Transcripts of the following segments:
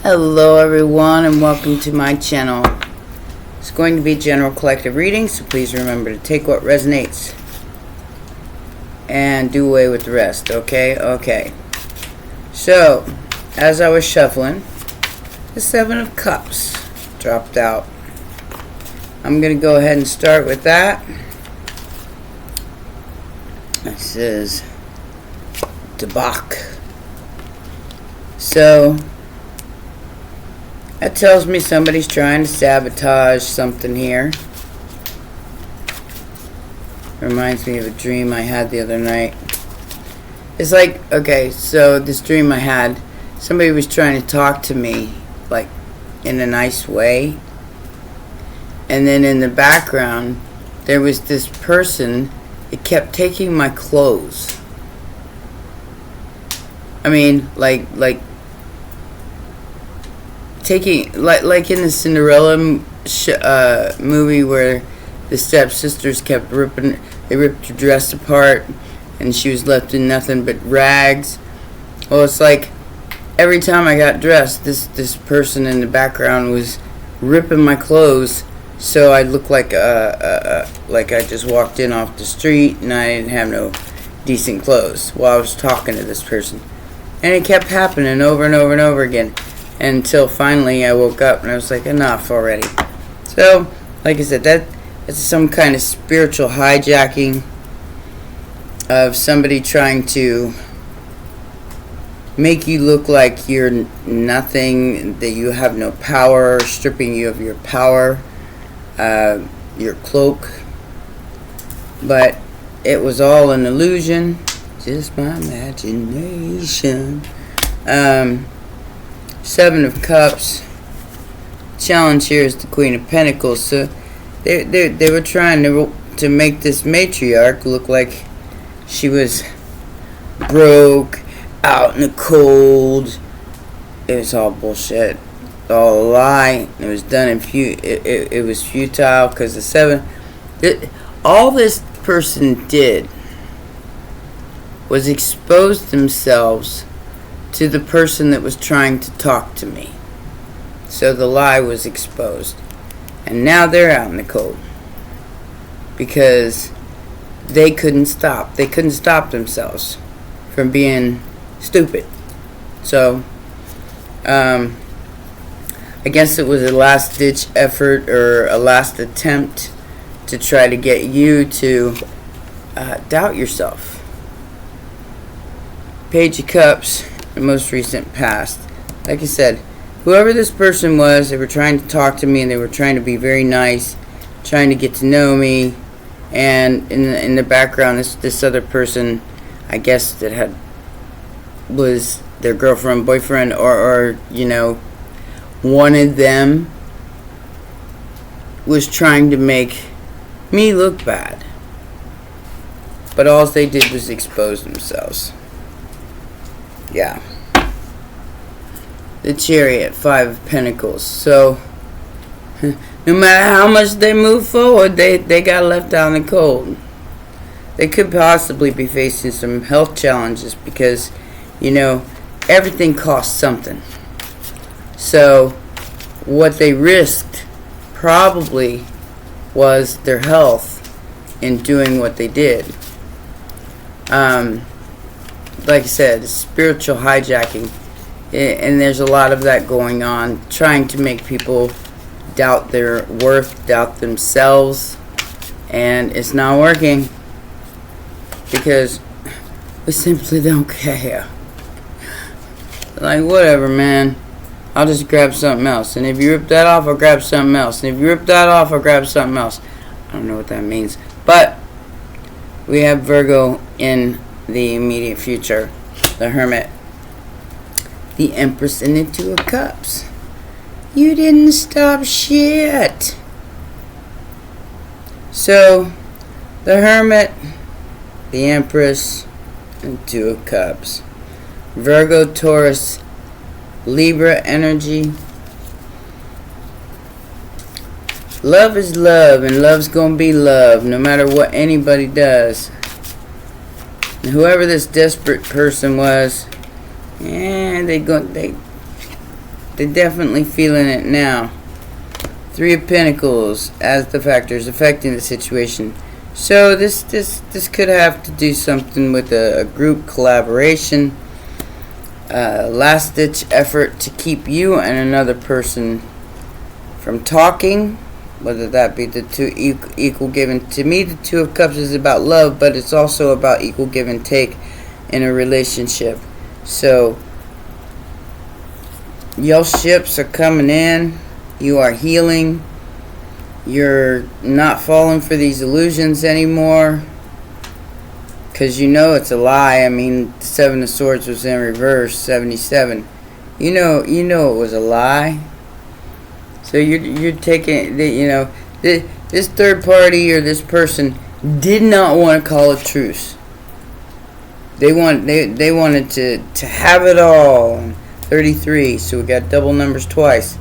Hello everyone and welcome to my channel. It's going to be general collective reading, so please remember to take what resonates and do away with the rest, okay? So, as I was shuffling, the Seven of Cups dropped out. I'm going to go ahead and start with that. This is Debak. So, that tells me somebody's trying to sabotage something here. Reminds me of a dream I had the other night. It's like, okay, so this dream I had, somebody was trying to talk to me, like, in a nice way. And then in the background, there was this person that kept taking my clothes. I mean, like taking, like in the Cinderella movie where the stepsisters kept they ripped her dress apart and she was left in nothing but rags. Well, it's like every time I got dressed, this person in the background was ripping my clothes, so I looked like I just walked in off the street and I didn't have no decent clothes while I was talking to this person. And it kept happening over and over and over again until finally I woke up and I was like, enough already. So, like I said, that's some kind of spiritual hijacking of somebody trying to make you look like you're nothing, that you have no power, stripping you of your power, your cloak. But it was all an illusion, just my imagination. Seven of Cups. Challenge here is the Queen of Pentacles. So they were trying to make this matriarch look like she was broke, out in the cold. It was all bullshit, all a lie. It was done in it was futile because the seven. All this person did was expose themselves to the person that was trying to talk to me. So the lie was exposed. And now they're out in the cold. Because they couldn't stop. They couldn't stop themselves from being stupid. So, I guess it was a last-ditch effort or a last attempt to try to get you to doubt yourself. Page of Cups, the most recent past. Like I said, whoever this person was, they were trying to talk to me and they were trying to be very nice, trying to get to know me. And in the background, this other person, I guess that was their girlfriend, boyfriend, or wanted them, was trying to make me look bad. But all they did was expose themselves. Yeah. The Chariot, Five of Pentacles. So, no matter how much they move forward, they got left out in the cold. They could possibly be facing some health challenges because, everything costs something. So, what they risked probably was their health in doing what they did. Like I said, spiritual hijacking. And there's a lot of that going on, trying to make people doubt their worth, doubt themselves, and it's not working because we simply don't care. Like, whatever, man, I'll just grab something else, and if you rip that off, I'll grab something else, and if you rip that off, I'll grab something else. I don't know what that means, but we have Virgo in the immediate future, the Hermit, the Empress, and the Two of Cups. You didn't stop shit. So, the Hermit, the Empress, and Two of Cups. Virgo, Taurus, Libra energy. Love is love, and love's gonna be love, no matter what anybody does. And whoever this desperate person was, and they They're definitely feeling it now. Three of Pentacles as the factors affecting the situation. So this could have to do something with a group collaboration, last ditch effort to keep you and another person from talking, whether that be the two equal give and to me the Two of Cups is about love, but it's also about equal give and take in a relationship. So your ships are coming in. You are healing. You're not falling for these illusions anymore, because you know it's a lie. I mean, the Seven of Swords was in reverse, 77. You know it was a lie. So you're taking the, this third party or this person did not want to call a truce. They wanted to have it all. 33. So we got double numbers twice.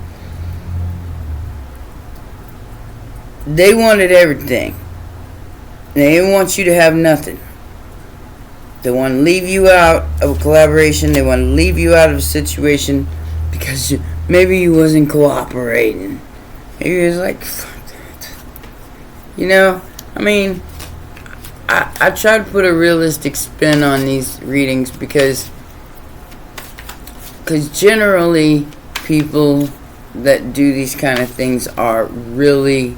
They wanted everything. They didn't want you to have nothing. They want to leave you out of a collaboration. They want to leave you out of a situation because maybe you wasn't cooperating. Maybe it was like, fuck that. I mean, I try to put a realistic spin on these readings because generally people that do these kind of things are really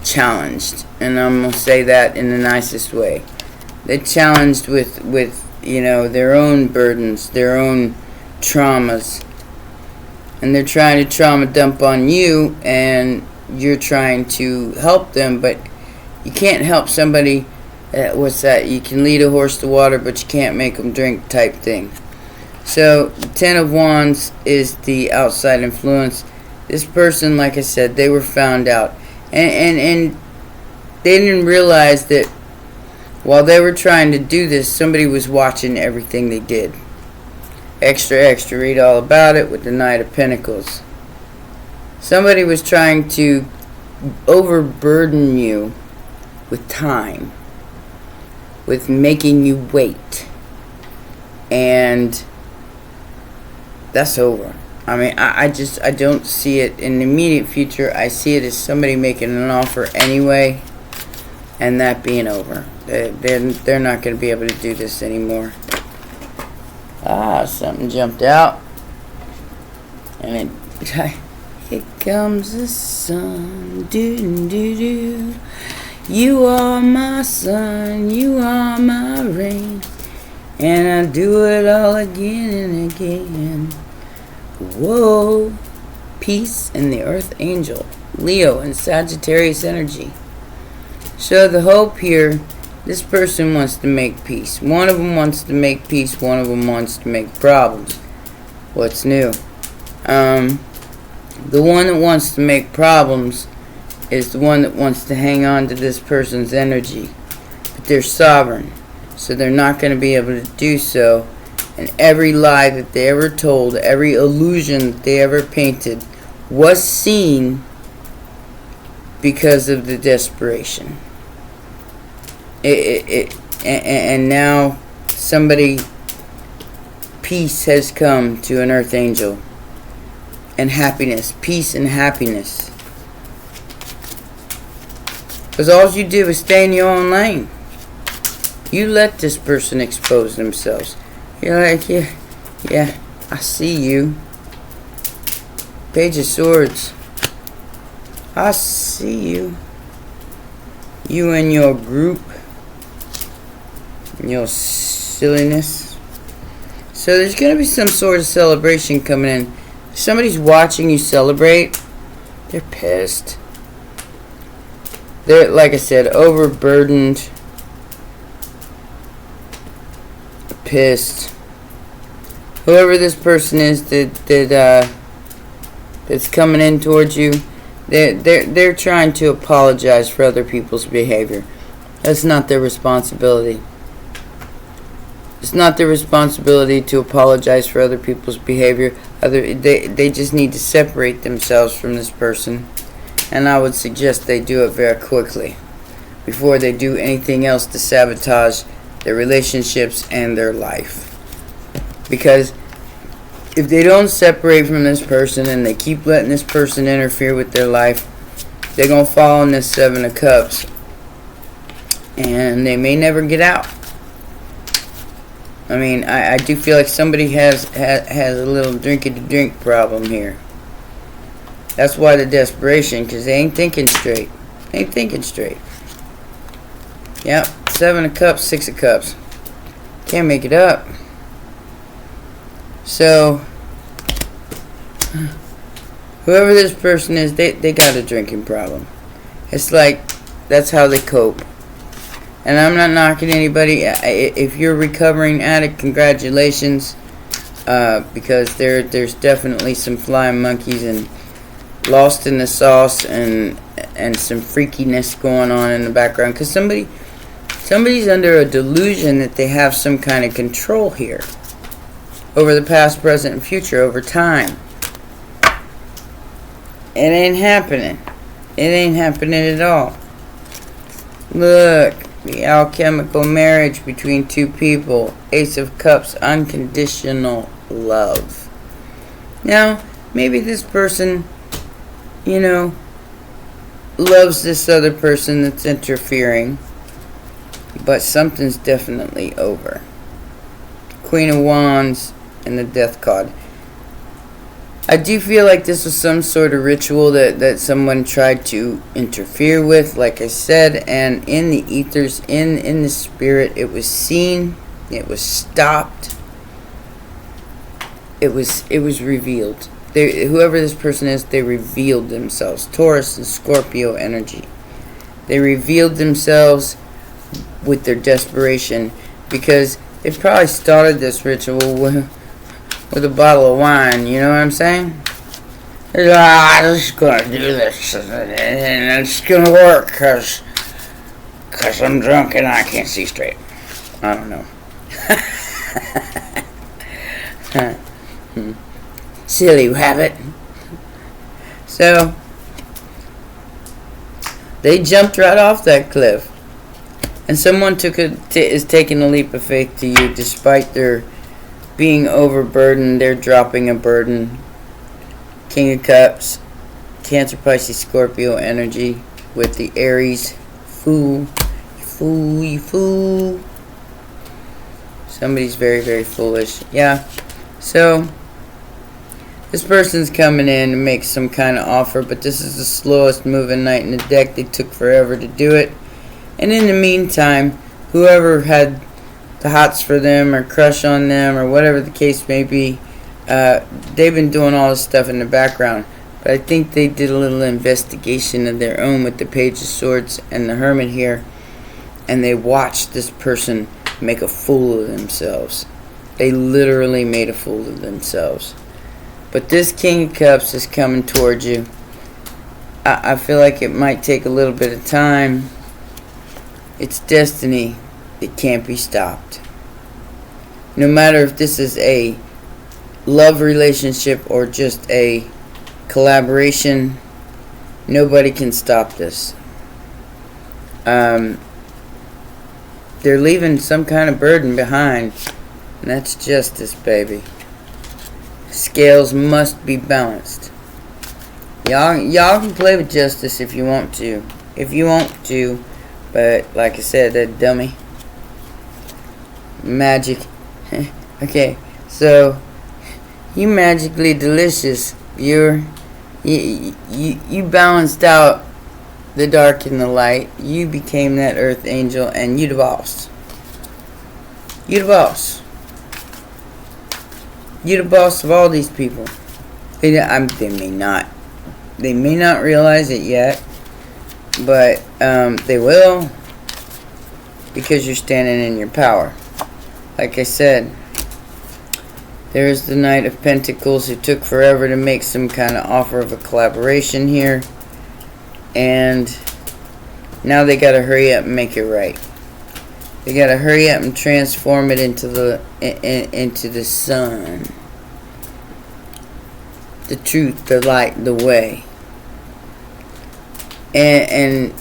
challenged, and I'm gonna say that in the nicest way. They're challenged with their own burdens, their own traumas, and they're trying to trauma dump on you, and you're trying to help them, but you can't help somebody. What's that? You can lead a horse to water, but you can't make them drink type thing. So, Ten of Wands is the outside influence. This person, like I said, they were found out. And they didn't realize that while they were trying to do this, somebody was watching everything they did. Extra, read all about it with the Knight of Pentacles. Somebody was trying to overburden you with time, with making you wait. And that's over. I mean, I don't see it in the immediate future. I see it as somebody making an offer anyway, and that being over. They're not going to be able to do this anymore. Something jumped out, and here comes the sun. Do. You are my sun, you are my rain, and I do it all again and again. Whoa. Peace and the Earth Angel. Leo and Sagittarius energy. So the hope here, this person wants to make peace. One of them wants to make peace. One of them wants to make problems. What's new? The one that wants to make problems is the one that wants to hang on to this person's energy. But they're sovereign, so they're not going to be able to do so. And every lie that they ever told, every illusion that they ever painted was seen because of the desperation. And now peace has come to an Earth Angel. And happiness, peace and happiness. Because all you did was stay in your own lane. You let this person expose themselves. You're like, yeah, I see you. Page of Swords. I see you. You and your group. And your silliness. So there's going to be some sort of celebration coming in. If somebody's watching you celebrate, they're pissed. They're, like I said, overburdened. Pissed. Whoever this person is that's coming in towards you, they're trying to apologize for other people's behavior. That's not their responsibility. It's not their responsibility to apologize for other people's behavior. They just need to separate themselves from this person, and I would suggest they do it very quickly before they do anything else to sabotage their relationships and their life. Because if they don't separate from this person and they keep letting this person interfere with their life, they're going to fall in this Seven of Cups. And they may never get out. I mean, I do feel like somebody has a little drinky-to-drink problem here. That's why the desperation, because they ain't thinking straight. They ain't thinking straight. Yep, Seven of Cups, Six of Cups. Can't make it up. So, whoever this person is, they got a drinking problem. It's like, that's how they cope. And I'm not knocking anybody. If you're a recovering addict, congratulations. Because there's definitely some flying monkeys and lost in the sauce and some freakiness going on in the background. Because somebody's under a delusion that they have some kind of control here. Over the past, present, and future. Over time. It ain't happening. It ain't happening at all. Look. The alchemical marriage between two people. Ace of Cups. Unconditional love. Now, maybe this person, loves this other person that's interfering. But something's definitely over. Queen of Wands and the Death card. I do feel like this was some sort of ritual that someone tried to interfere with, like I said, and in the ethers, in the spirit, it was seen, it was stopped, it was revealed. Whoever this person is, they revealed themselves. Taurus and Scorpio energy. They revealed themselves with their desperation, because they probably started this ritual with a bottle of wine, you know what I'm saying? I'm just gonna do this, and it's gonna work, cause I'm drunk and I can't see straight. I don't know. Silly rabbit. So, they jumped right off that cliff. And someone is taking a leap of faith to you despite their being overburdened. They're dropping a burden. King of Cups, Cancer, Pisces, Scorpio energy with the Aries. Fool. You fool. Somebody's very, very foolish. Yeah. So, this person's coming in to make some kind of offer, but this is the slowest moving knight in the deck. They took forever to do it. And in the meantime, whoever had the hots for them or crush on them or whatever the case may be, they've been doing all this stuff in the background. But I think they did a little investigation of their own with the Page of Swords and the Hermit here. And they watched this person make a fool of themselves. They literally made a fool of themselves. But this King of Cups is coming towards you. I feel like it might take a little bit of time. It's destiny. It can't be stopped. No matter if this is a love relationship or just a collaboration, nobody can stop this. They're leaving some kind of burden behind, and that's justice, baby. Scales must be balanced. Y'all can play with justice if you want to. But like I said, that dummy. Magic. Okay, so you magically delicious. You balanced out the dark and the light. You became that earth angel, and you the boss. You the boss. You the boss of all these people. They may not realize it yet, but they will, because you're standing in your power. Like I said, there's the Knight of Pentacles who took forever to make some kind of offer of a collaboration here, and now they gotta hurry up and make it right. They gotta hurry up and transform it into the sun, the truth, the light, the way. And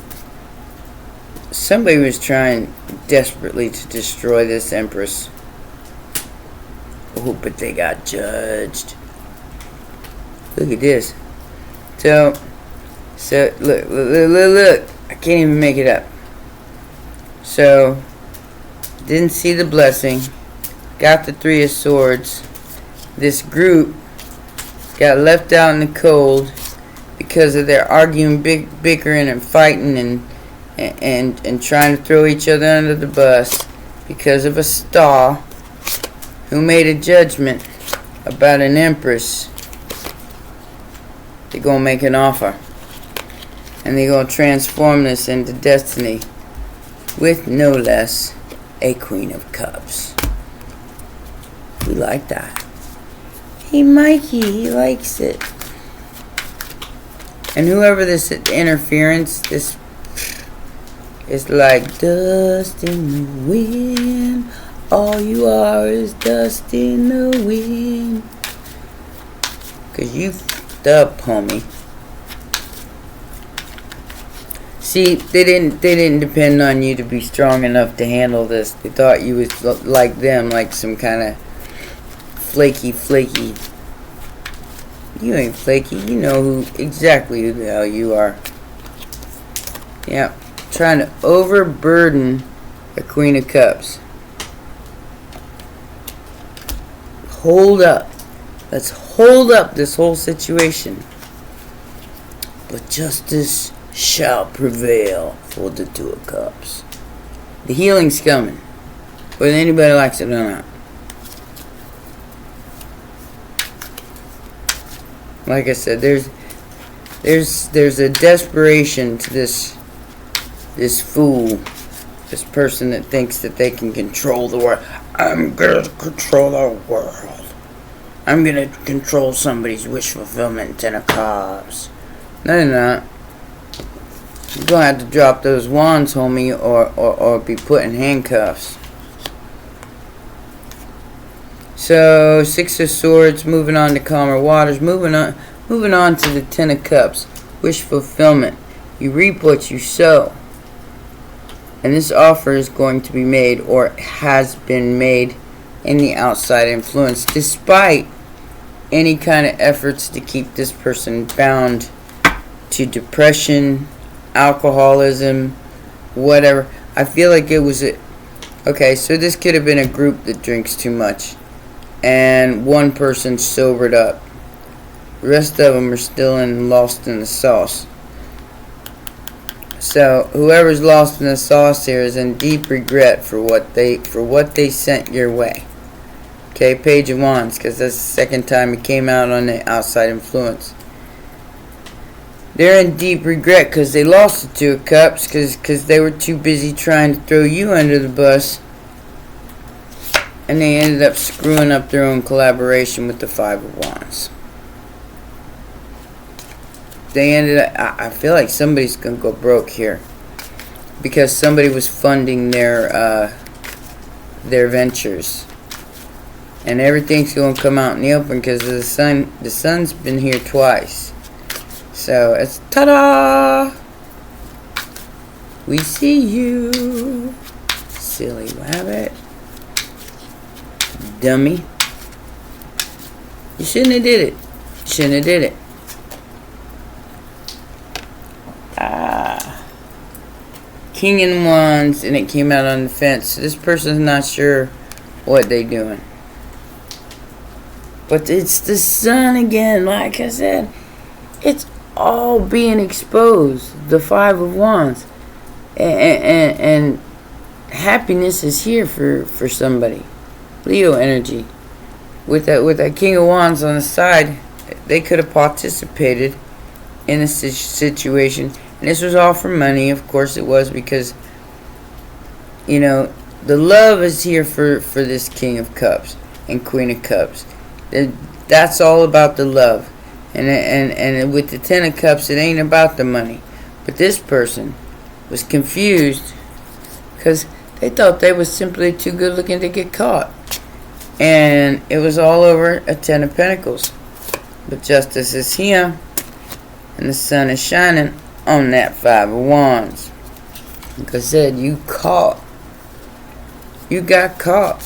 somebody was trying desperately to destroy this Empress. Oh, but they got judged. Look at this. So look. I can't even make it up. So, didn't see the blessing. Got the 3 of Swords. This group got left out in the cold because of their arguing, bickering, and fighting, and trying to throw each other under the bus because of a star who made a judgment about an empress. They're gonna make an offer, and they're gonna transform this into destiny with no less a Queen of Cups. We like that. Hey, Mikey, he likes it. And whoever this interference, this is like dust in the wind. All you are is dust in the wind. 'Cause you f***ed up, homie. See, they didn't depend on you to be strong enough to handle this. They thought you was like them, like some kind of flaky. You ain't flaky. You know exactly who the hell you are. Yeah, trying to overburden a Queen of Cups. Hold up. Let's hold up this whole situation. But justice shall prevail for the 2 of Cups. The healing's coming, whether anybody likes it or not. Like I said, there's a desperation to this fool, this person that thinks that they can control the world. I'm gonna control the world. I'm gonna control somebody's wish fulfillment. 10 of Cups. No, you're not. You're gonna have to drop those wands, homie, or be put in handcuffs. So, 6 of Swords, moving on to calmer waters, moving on to the 10 of Cups. Wish fulfillment. You reap what you sow. And this offer is going to be made, or has been made, in the outside influence, despite any kind of efforts to keep this person bound to depression, alcoholism, whatever. I feel like it was okay, so this could have been a group that drinks too much, and one person sobered up. The rest of them are still lost in the sauce. So whoever's lost in the sauce here is in deep regret for what they sent your way. Okay, Page of Wands, because that's the second time it came out on the outside influence. They're in deep regret because they lost the 2 of Cups because they were too busy trying to throw you under the bus, and they ended up screwing up their own collaboration with the 5 of Wands. They ended up, I feel like somebody's gonna go broke here because somebody was funding their ventures, and everything's gonna come out in the open because of the sun. The sun's been here twice, so it's ta-da! We see you, silly rabbit, dummy. You shouldn't have did it. King in Wands, and it came out on the fence. So this person's not sure what they doing. But it's the sun again, like I said. It's all being exposed. The 5 of Wands. And happiness is here for somebody. Leo energy. With that King of Wands on the side, they could have participated in a situation. And this was all for money, of course it was, because, you know, the love is here for this King of Cups and Queen of Cups. That's all about the love. And with the 10 of Cups, it ain't about the money. But this person was confused because they thought they was simply too good looking to get caught. And it was all over a 10 of Pentacles. But justice is here, and the sun is shining on that 5 of Wands. Like I said, you got caught.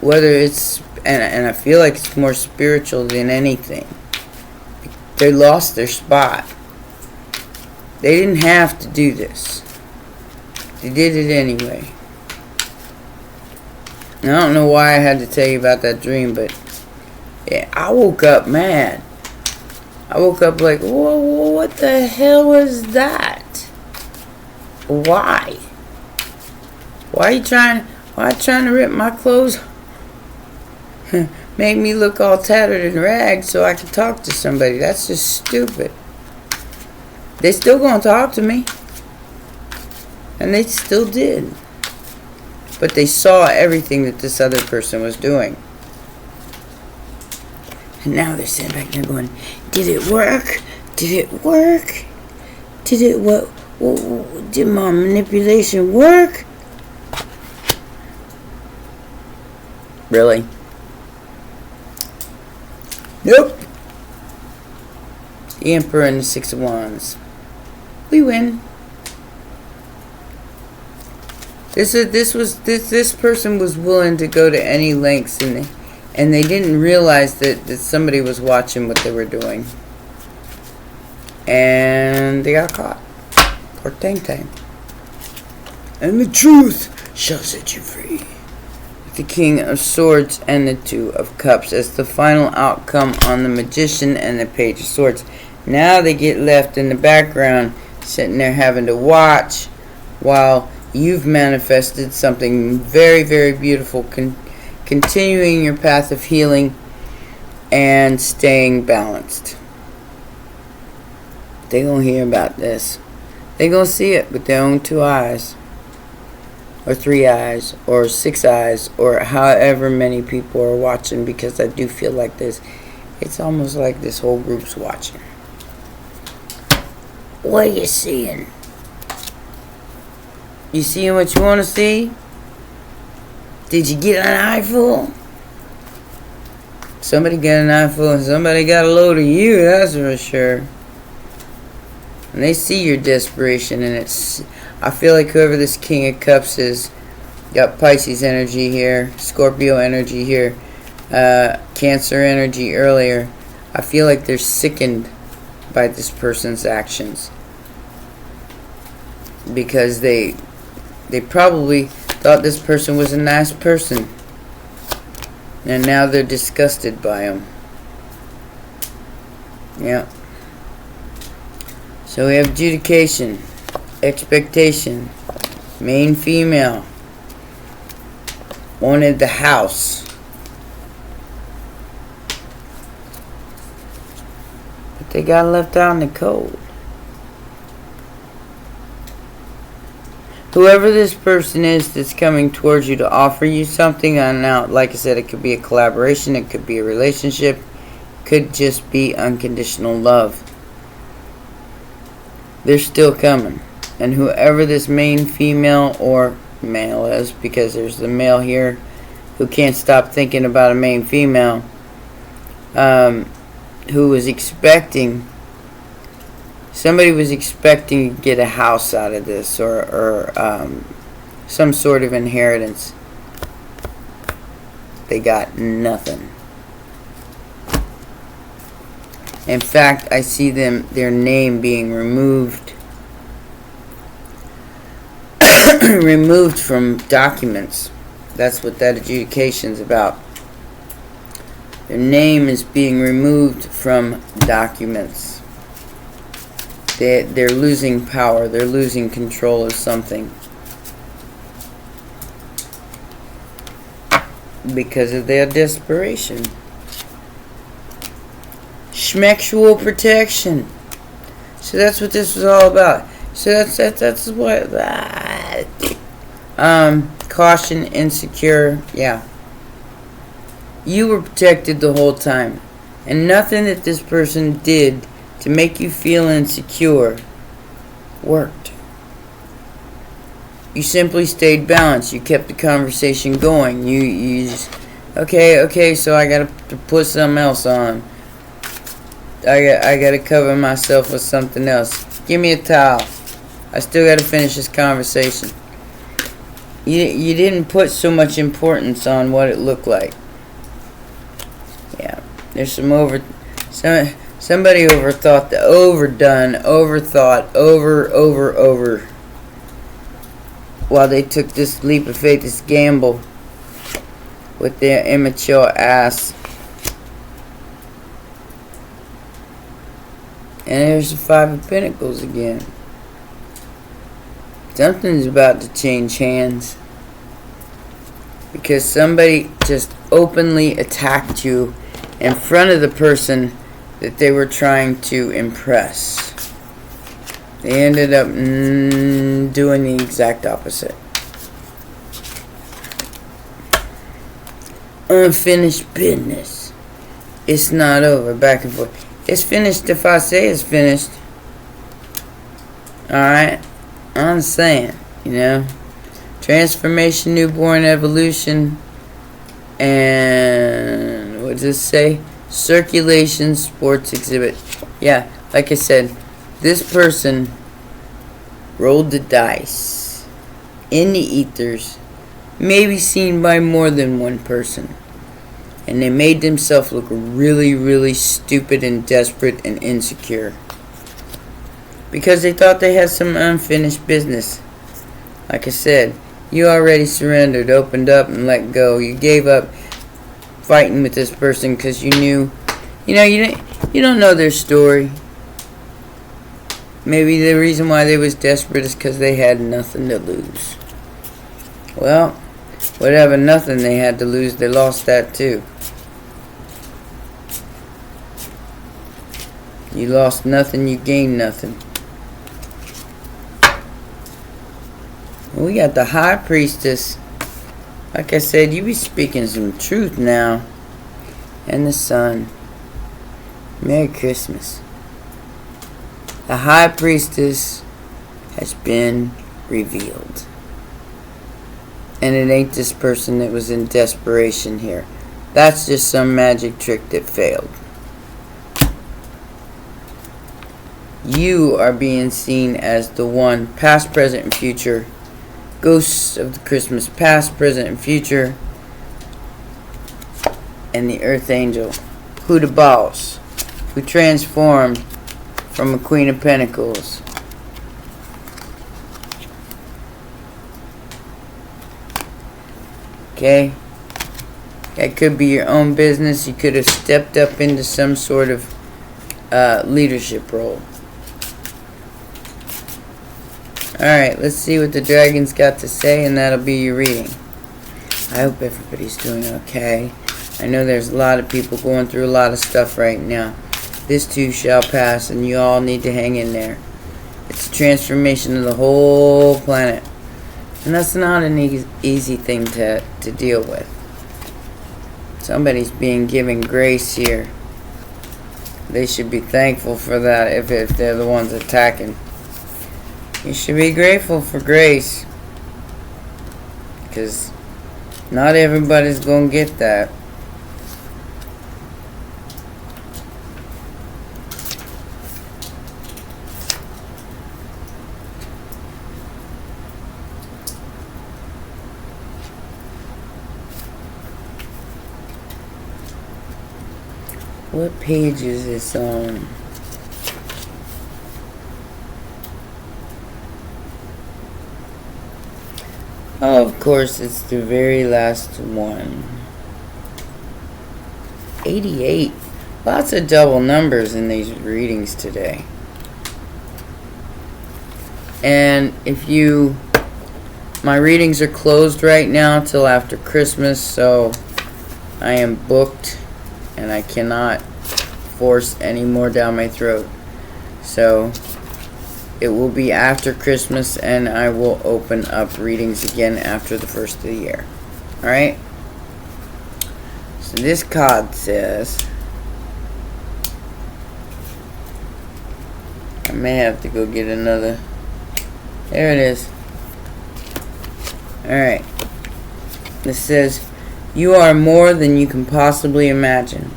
Whether it's and I feel like it's more spiritual than anything. They lost their spot. They didn't have to do this. They did it anyway. And I don't know why I had to tell you about that dream, but yeah, I woke up mad. I woke up like, whoa, what the hell was that? Why? Why are you trying to rip my clothes? Make me look all tattered and ragged so I can talk to somebody. That's just stupid. They still gonna talk to me. And they still did. But they saw everything that this other person was doing. And now they're sitting back there going, did it work? Did it work? Did it what? Did my manipulation work? Really? Nope. The Emperor and the Six of Wands. We win. This person was willing to go to any lengths, and they didn't realize that somebody was watching what they were doing, and they got caught. Poor Tang Tang. And the truth shall set you free. The King of Swords and the Two of Cups as the final outcome on the Magician and the Page of Swords. Now they get left in the background, sitting there having to watch while you've manifested something very, very beautiful, continuing your path of healing and staying balanced. They're going to hear about this. They're going to see it with their own 2 eyes, or 3 eyes, or 6 eyes, or however many people are watching, because I do feel like this. It's almost like this whole group's watching. What are you seeing? You seeing what you want to see? Did you get an eyeful? Somebody got an eyeful and somebody got a load of you, that's for sure. And they see your desperation, and I feel like whoever this King of Cups is got Pisces energy here, Scorpio energy here, Cancer energy earlier. I feel like they're sickened by this person's actions, because they probably thought this person was a nice person, and now they're disgusted by him. Yeah. So we have adjudication, expectation, main female, wanted the house, but they got left out in the cold. Whoever this person is that's coming towards you to offer you something, and now, like I said, it could be a collaboration, it could be a relationship, could just be unconditional love. They're still coming. And whoever this main female or male is, because there's the male here who can't stop thinking about a main female, who was expecting, somebody was expecting to get a house out of this, or some sort of inheritance. They got nothing. In fact, I see their name being removed removed from documents. That's what that adjudication's about. Their name is being removed from documents. They're losing power. They're losing control of something because of their desperation. Schmexual protection. So that's what this was all about. So that's what caution, insecure. Yeah. You were protected the whole time, and nothing that this person did to make you feel insecure worked. You simply stayed balanced. You kept the conversation going. You just, okay, so I gotta put something else on. I gotta cover myself with something else. Give me a towel. I still gotta finish this conversation. You didn't put so much importance on what it looked like. There's somebody overthought overthought, over, while they took this leap of faith, this gamble with their immature ass. And there's the Five of Pentacles again. Something's about to change hands. Because somebody just openly attacked you in front of the person that they were trying to impress. They ended up doing the exact opposite. Unfinished business. It's not over. Back and forth. It's finished if I say it's finished. Alright? I'm saying, transformation, newborn, evolution, and what does this say? Circulation, sports exhibit. Yeah, like I said, this person rolled the dice in the ethers, maybe seen by more than one person, and they made themselves look really, really stupid and desperate and insecure because they thought they had some unfinished business. Like I said, you already surrendered, opened up, and let go. You gave up fighting with this person because you knew, you don't know their story. Maybe the reason why they was desperate is because they had nothing to lose. Well, whatever nothing they had to lose, they lost that too. You lost nothing, you gained nothing. We got the High Priestess. Like I said, you be speaking some truth now. And the Sun. Merry Christmas. The High Priestess has been revealed. And it ain't this person that was in desperation here. That's just some magic trick that failed. You are being seen as the one, past, present, and future. Ghosts of the Christmas past, present, and future. And the Earth Angel. Who the boss? Who transformed from a Queen of Pentacles. Okay? That could be your own business. You could have stepped up into some sort of leadership role. Alright, let's see what the dragon's got to say, and that'll be your reading. I hope everybody's doing okay. I know there's a lot of people going through a lot of stuff right now. This too shall pass, and you all need to hang in there. It's a transformation of the whole planet. And that's not an easy thing to deal with. Somebody's being given grace here. They should be thankful for that if they're the ones attacking. You should be grateful for grace. Because not everybody's going to get that. What page is this on? Oh, of course, it's the very last one. 88. Lots of double numbers in these readings today. And my readings are closed right now till after Christmas, so I am booked and I cannot force any more down my throat. So it will be after Christmas, and I will open up readings again after the first of the year. Alright? So this card says, I may have to go get another. There it is. Alright. This says, you are more than you can possibly imagine.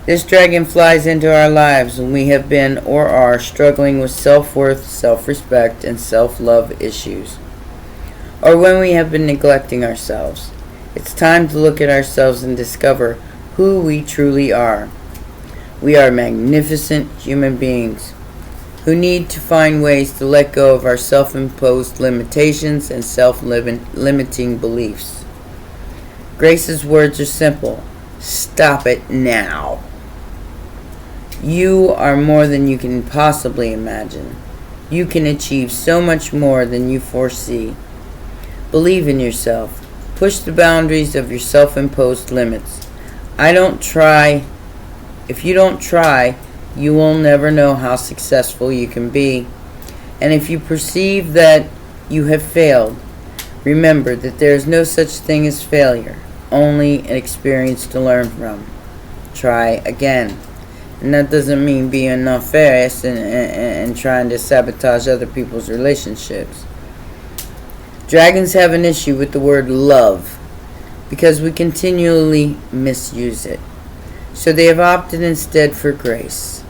This dragon flies into our lives when we have been or are struggling with self-worth, self-respect, and self-love issues, or when we have been neglecting ourselves. It's time to look at ourselves and discover who we truly are. We are magnificent human beings who need to find ways to let go of our self-imposed limitations and self-limiting beliefs. Grace's words are simple. Stop it now. You are more than you can possibly imagine. You can achieve so much more than you foresee. Believe in yourself. Push the boundaries of your self-imposed limits. If you don't try, you will never know how successful you can be. And if you perceive that you have failed, remember that there is no such thing as failure, only an experience to learn from. Try again. And that doesn't mean being nefarious and trying to sabotage other people's relationships. Dragons have an issue with the word love because we continually misuse it. So they have opted instead for grace,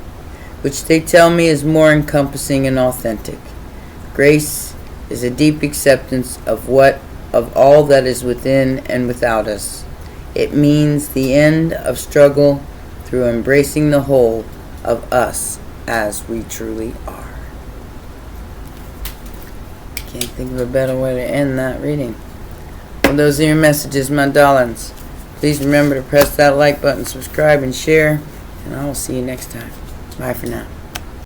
which they tell me is more encompassing and authentic. Grace is a deep acceptance of all that is within and without us. It means the end of struggle through embracing the whole of us as we truly are. Can't think of a better way to end that reading. Well, those are your messages, my darlings. Please remember to press that like button, subscribe, and share, and I will see you next time. Bye for now.